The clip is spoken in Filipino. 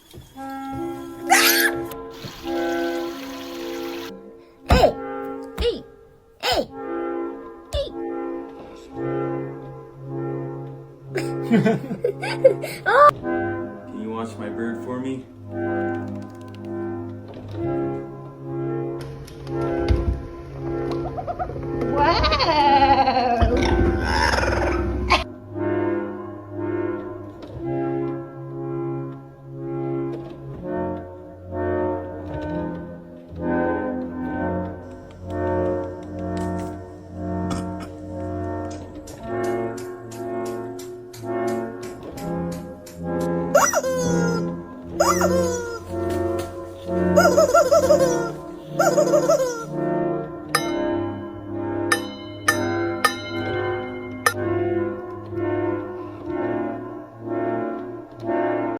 Hey! Hey! Hey! Hey! Oh! Can you watch my bird for me? Wow!